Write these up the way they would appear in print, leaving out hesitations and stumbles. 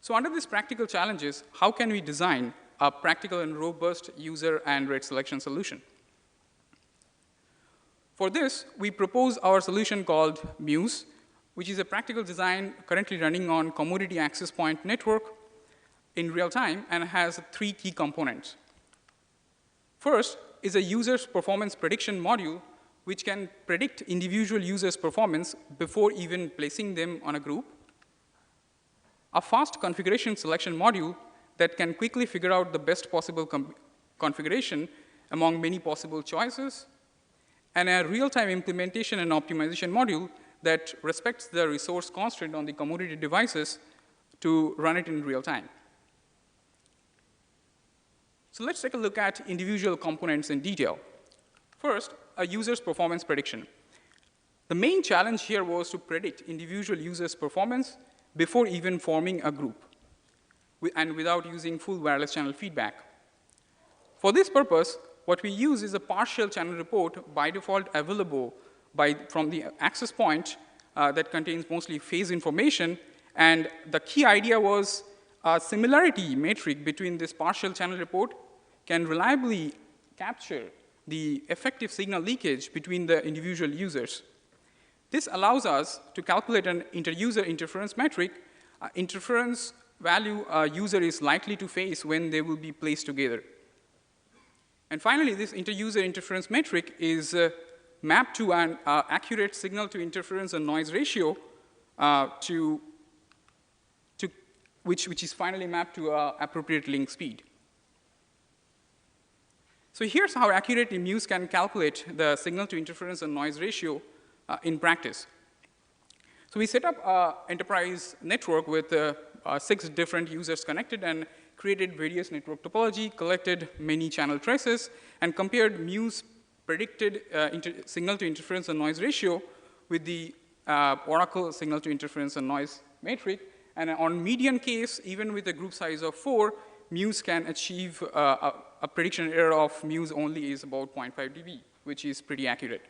So under these practical challenges, how can we design a practical and robust user and rate selection solution? For this, we propose our solution called Muse, which is a practical design currently running on commodity access point network in real time and has 3 key components. First is a user's performance prediction module, which can predict individual users' performance before even placing them on a group. A fast configuration selection module that can quickly figure out the best possible configuration among many possible choices. And a real-time implementation and optimization module that respects the resource constraint on the commodity devices to run it in real time. So let's take a look at individual components in detail. First, a user's performance prediction. The main challenge here was to predict individual users' performance before even forming a group, and without using full wireless channel feedback. For this purpose, what we use is a partial channel report by default available from the access point that contains mostly phase information. And the key idea was a similarity metric between this partial channel report can reliably capture the effective signal leakage between the individual users. This allows us to calculate an inter-user interference metric, interference value a user is likely to face when they will be placed together. And finally, this inter-user interference metric is mapped to an accurate signal to interference and noise ratio which is finally mapped to appropriate link speed. So here's how accurately Muse can calculate the signal to interference and noise ratio in practice. So we set up an enterprise network with 6 different users connected and created various network topology, collected many channel traces, and compared Muse predicted signal to interference and noise ratio with the Oracle signal to interference and noise metric. And on median case, even with a group size of 4, Muse can achieve a prediction error of Muse only is about 0.5 dB, which is pretty accurate.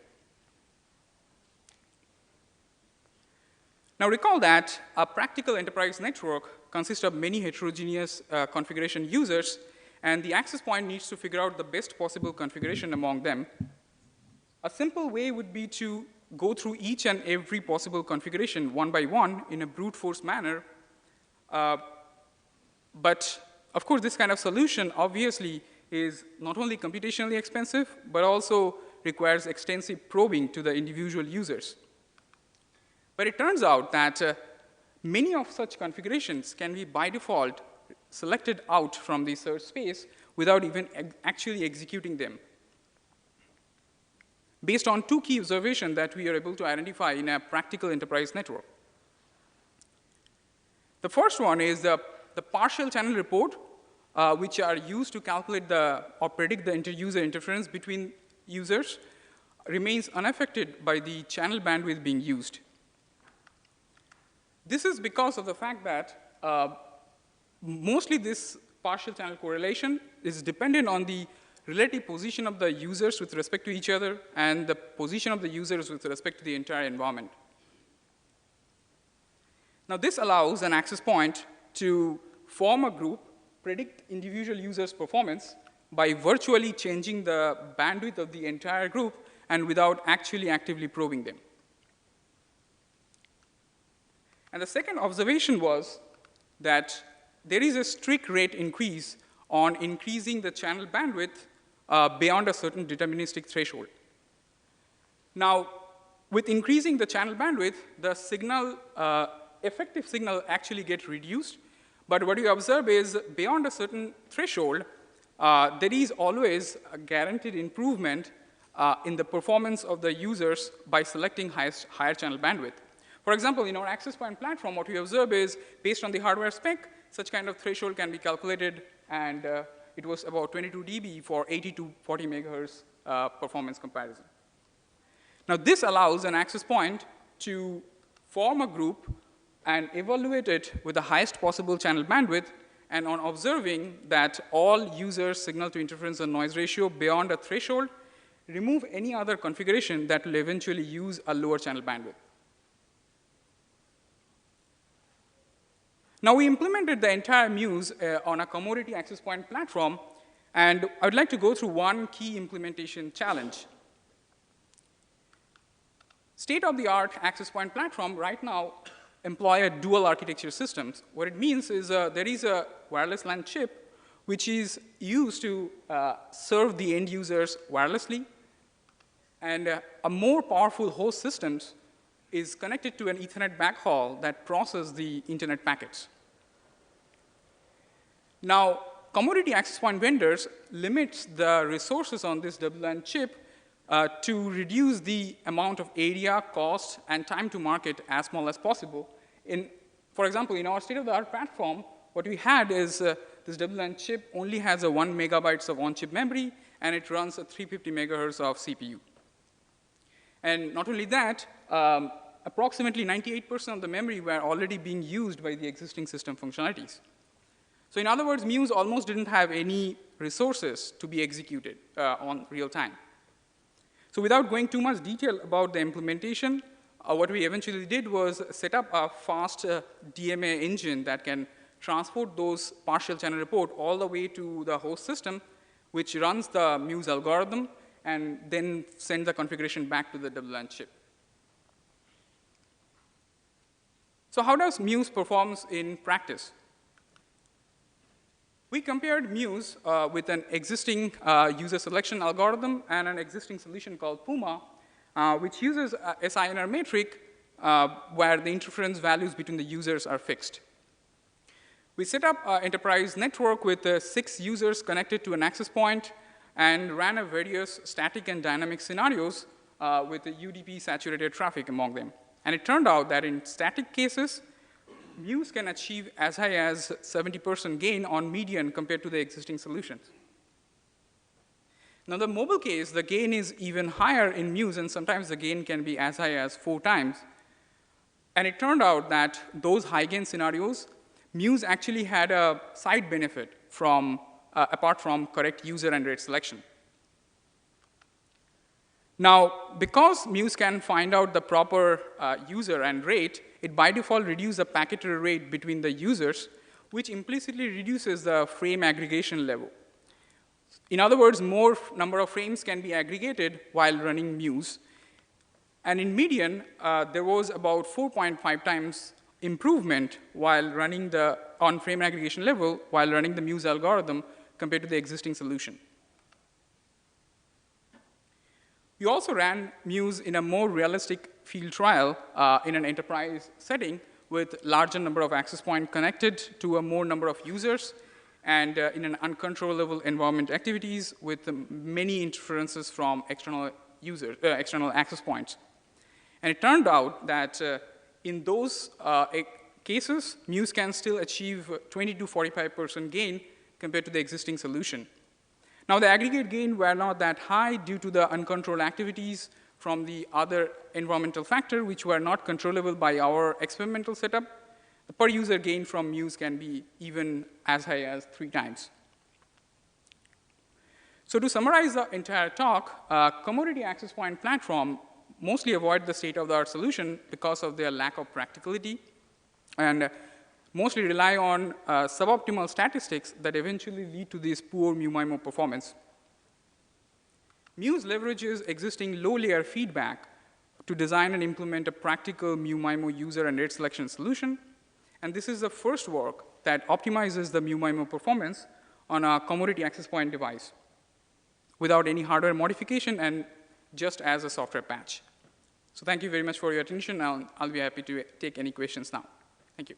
Now recall that a practical enterprise network consists of many heterogeneous configuration users, and the access point needs to figure out the best possible configuration among them. A simple way would be to go through each and every possible configuration one by one in a brute force manner. But of course, this kind of solution obviously is not only computationally expensive, but also requires extensive probing to the individual users. But it turns out that many of such configurations can be, by default, selected out from the search space without even actually executing them, based on 2 key observations that we are able to identify in a practical enterprise network. The first one is the partial channel report, which are used to calculate or predict the inter-user interference between users, remains unaffected by the channel bandwidth being used. This is because of the fact that mostly this partial channel correlation is dependent on the relative position of the users with respect to each other and the position of the users with respect to the entire environment. Now, this allows an access point to form a group, predict individual users' performance by virtually changing the bandwidth of the entire group and without actually actively probing them. And the second observation was that there is a strict rate increase on increasing the channel bandwidth beyond a certain deterministic threshold. Now, with increasing the channel bandwidth, the signal, effective signal actually gets reduced. But what you observe is beyond a certain threshold, there is always a guaranteed improvement in the performance of the users by selecting higher channel bandwidth. For example, in our access point platform, what we observe is, based on the hardware spec, such kind of threshold can be calculated, and it was about 22 dB for 80 to 40 megahertz performance comparison. Now, this allows an access point to form a group and evaluate it with the highest possible channel bandwidth, and on observing that all users' signal to interference and noise ratio beyond a threshold, remove any other configuration that will eventually use a lower channel bandwidth. Now, we implemented the entire Muse on a commodity access point platform, and I would like to go through one key implementation challenge. State-of-the-art access point platform right now employ a dual architecture systems. What it means is there is a wireless LAN chip which is used to serve the end users wirelessly, and a more powerful host systems is connected to an Ethernet backhaul that processes the internet packets. Now, commodity access point vendors limit the resources on this WLAN chip to reduce the amount of area, cost, and time to market as small as possible. For example, in our state-of-the-art platform, what we had is this WLAN chip only has a 1 megabytes of on-chip memory, and it runs a 350 megahertz of CPU. And not only that, approximately 98% of the memory were already being used by the existing system functionalities. So in other words, Muse almost didn't have any resources to be executed on real time. So without going too much detail about the implementation, what we eventually did was set up a fast DMA engine that can transport those partial channel report all the way to the host system, which runs the Muse algorithm, and then send the configuration back to the WLAN chip. So how does Muse performs in practice? We compared Muse with an existing user selection algorithm and an existing solution called Puma, which uses a SINR metric where the interference values between the users are fixed. We set up an enterprise network with 6 users connected to an access point and ran a various static and dynamic scenarios with the UDP saturated traffic among them. And it turned out that in static cases, Muse can achieve as high as 70% gain on median compared to the existing solutions. Now, the mobile case, the gain is even higher in Muse, and sometimes the gain can be as high as 4 times. And it turned out that those high gain scenarios, Muse actually had a side benefit from, apart from correct user and rate selection. Now, because Muse can find out the proper user and rate, it by default reduces the packet error rate between the users, which implicitly reduces the frame aggregation level. In other words, more number of frames can be aggregated while running Muse. And in median, there was about 4.5 times improvement while running on frame aggregation level while running the Muse algorithm compared to the existing solution. We also ran Muse in a more realistic field trial in an enterprise setting with larger number of access points connected to a more number of users and in an uncontrollable environment activities with many interferences from external users, external access points. And it turned out that in those cases, Muse can still achieve 20 to 45% gain compared to the existing solution. Now, the aggregate gain were not that high due to the uncontrolled activities from the other environmental factor, which were not controllable by our experimental setup. The per user gain from Muse can be even as high as 3 times. So to summarize the entire talk, commodity access point platform mostly avoid the state-of-the-art solution because of their lack of practicality and mostly rely on suboptimal statistics that eventually lead to this poor MU-MIMO performance. Muse leverages existing low-layer feedback to design and implement a practical MU-MIMO user and rate selection solution. And this is the first work that optimizes the MU-MIMO performance on a commodity access point device without any hardware modification and just as a software patch. So thank you very much for your attention. I'll be happy to take any questions now. Thank you.